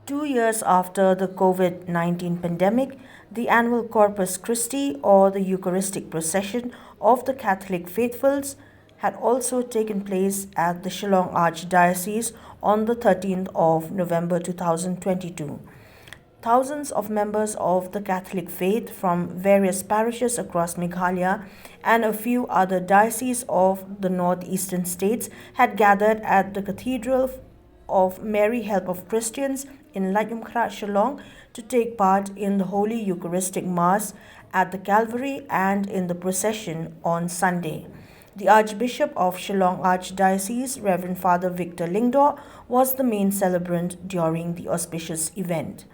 2 years after the COVID-19 pandemic, the annual Corpus Christi, or the Eucharistic Procession of the Catholic faithfuls, had also taken place at the Shillong Archdiocese on the 13th of November 2022. Thousands of members of the Catholic faith from various parishes across Meghalaya and a few other dioceses of the northeastern states had gathered at the Cathedral of Mary Help of Christians in Laitumkrah, Shillong, to take part in the Holy Eucharistic Mass at the Calvary and in the procession on Sunday. The Archbishop of Shillong Archdiocese, Rev Fr Victor Lyngdoh, was the main celebrant during the auspicious event.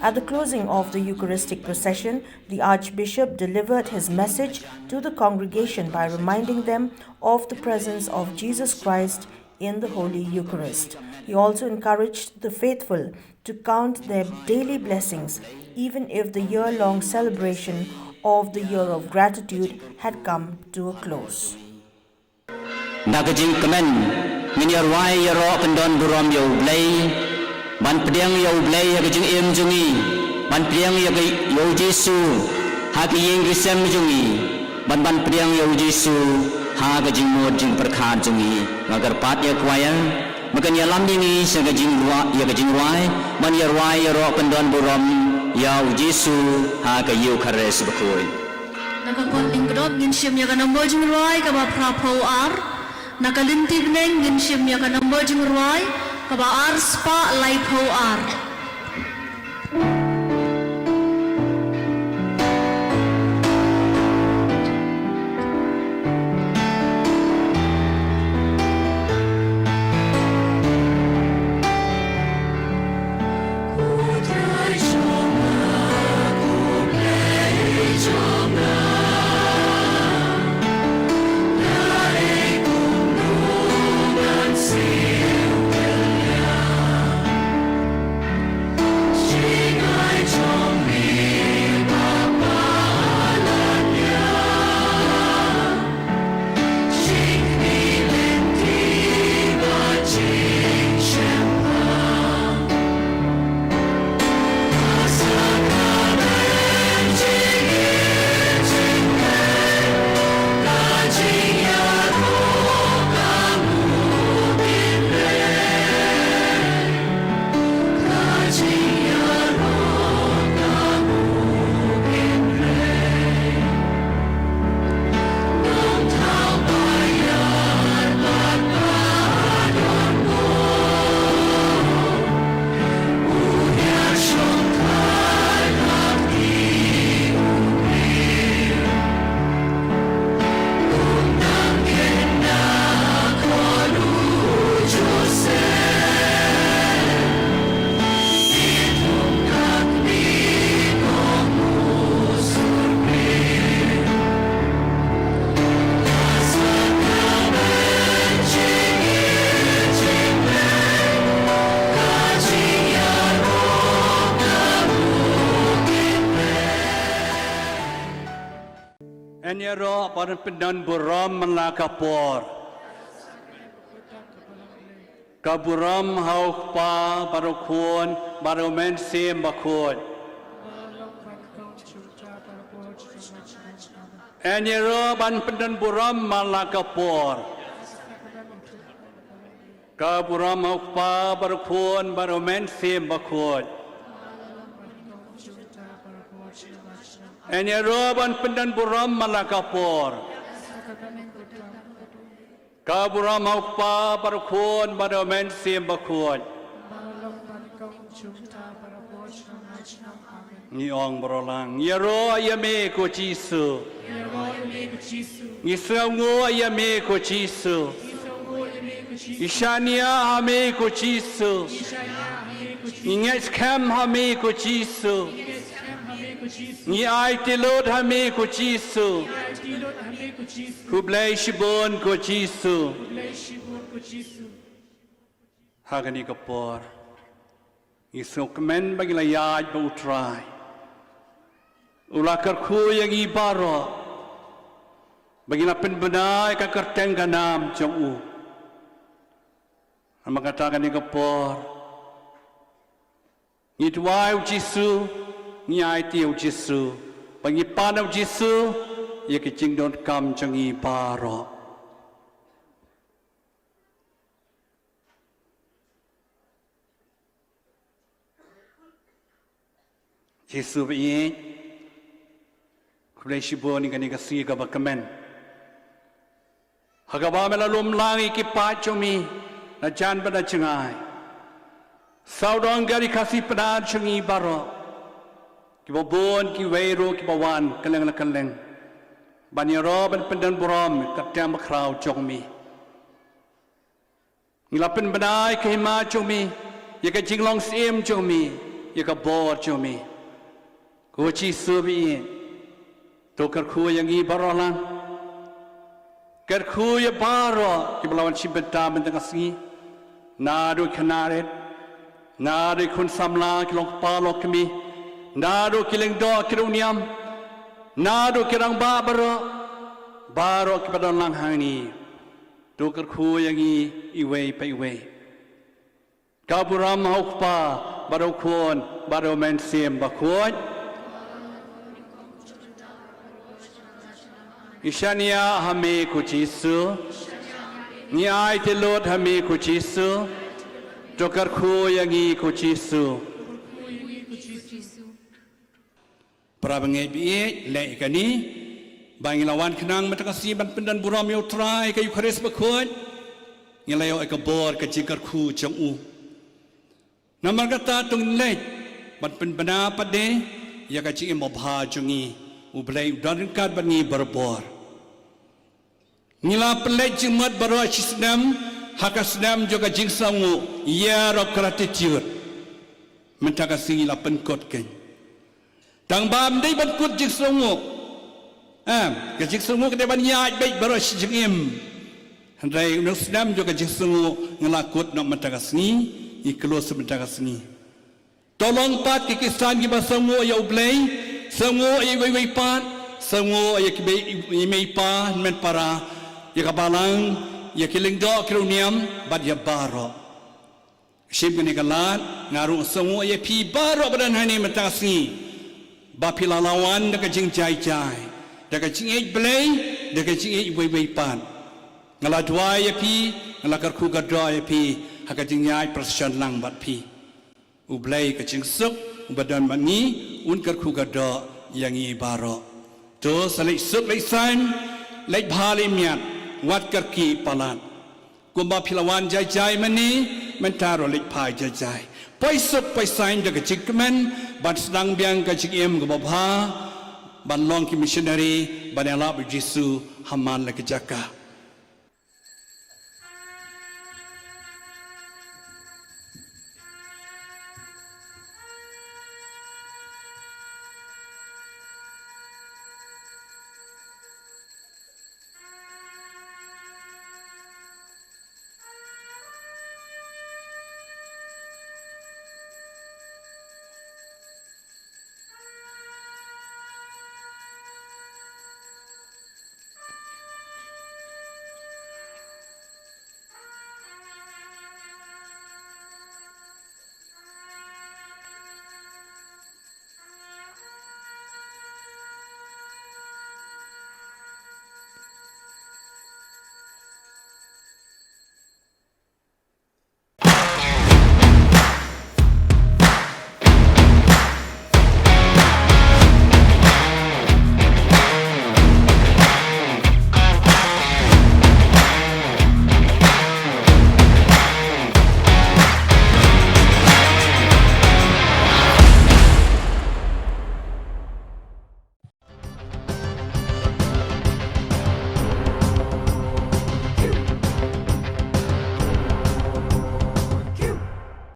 At the closing of the Eucharistic procession, the Archbishop delivered his message to the congregation by reminding them of the presence of Jesus Christ in the Holy Eucharist. He also encouraged the faithful to count their daily blessings, even if the year-long celebration of the Year of Gratitude had come to a close. Nakajing kamen minyarwai yaro pendon burom yo blay ban pediang yo blay hakajing em jungi ban pediang yo Jesu hakiyeng risem jungi ban pediang yo Jesu hakajing mod jing perkhan jungi agar pat ya kwayan makan ya lam ini sagajing wai ban yarwai yaro pendon burom yo Jesu hakayu Eucharist bakoi nakakoling grod ngin siyam ya kanambo jing wai ka ba prapo ar nakalintig neng ngin siyam ya kanambo jing wai ka ba ar spa laipo ar Enyero pada pendan buram melakapor. Kaburam hauk pa barukun barumen sim bakun. Enyero ban pendan buram melakapor. Kaburam hauk pa barukun barumen sim bakun. Enyero ban pendan buram malakapor. Kaburam haukpa barukun badomen sim bakun. Ni ong berolang. Yero ayame ko Jisu. Ni sengu ayame ko Jisu. Ishania hame ko Jisu. Ingat kam hame ko Jisu. Ni ai tilot hame ko Jisu. Kublai shibon ko Jisu. Hagani kapor. Isok men bagi layaj bautrai. Ulakar ku yang ibaro. Bagi lapen benai kakerteng ganam jong u. Mengatakan ni kapor. Ngi tuai Jesu, ngi ai tiu Jesu, bagi panau Jesu, ia kecing don kam cangi baro. Jesu be kulai shibo ni kani kasi ka bakamen. Hagaba mela lom langi ki pachomi na jan pada cengai. Saudong gari kasi pada cengi baro. Ki babon ki weiro ki bawan kaleng na kaleng. Banyaro ban pendan buram katam krau chongmi. Ngilapin badai ke hima chongmi. Ya ka jinglong sim chongmi. Ya ka bor chongmi. Ko Jesu be Tokar ku yang i barolang, ker ku ya baro, kiblawan cibeta bentangasi, nado kanaret, nado kun samla kilong palo kami, nado kileng do kiruniam, nado kirang baro kipadon lang hani, tokar ku yang i iwe pa iwe. Kaburam haukpa baro kuon baro mensiem bakuon. Ishania hame ku Jesu, ni ai te Lord hame ku Jesu, tokar ku yang i ku Jesu. Prabangai biye le kani, bangilawan kenang matakasi ban pendan buram yo try ke Eucharist bakut, ngelayo ke bor ke jikar ku jong u. Namar kata tung le ban penbana pade ya ka jing mobha jongi. Ublay udan kad bani berbor. Nila pelaj jimat baru acisnam hakasnam juga jingsangu ya ro gratitude. Mentakasi la penkot ken. Tang bam dei benkut jingsangu. Ke jingsangu ke ban ya baik baru acisjim. Handai nusnam juga jingsangu ngelakut nak mentakasi iklos mentakasi. Tolong pat kikisan ki basangu ya ublay. Semua ibu pan, semua ia kibai pa men para ia kabalang ia Lyngdoh kiruniam bad ia baro. Ship ni kalat ngaru semua ia pi baro badan hani metasi. Bapila lawan dekat jing jai, dekat jing belai, dekat jing ibu pan. Ngalat dua ia pi, ngalakar ku gadra ia pi, hakat jing nyai procession lang bad pi. Ublai ke jing suk badan mani unkar kugada yang i baro to salik suk lai san lai bhali miat wat karki palat kumba philawan jai mani mentaro lai phai jai pai suk pai sain de kachikmen ban sedang biang kachikem go babha ban long ki missionary ban ala Jesu haman la kejaka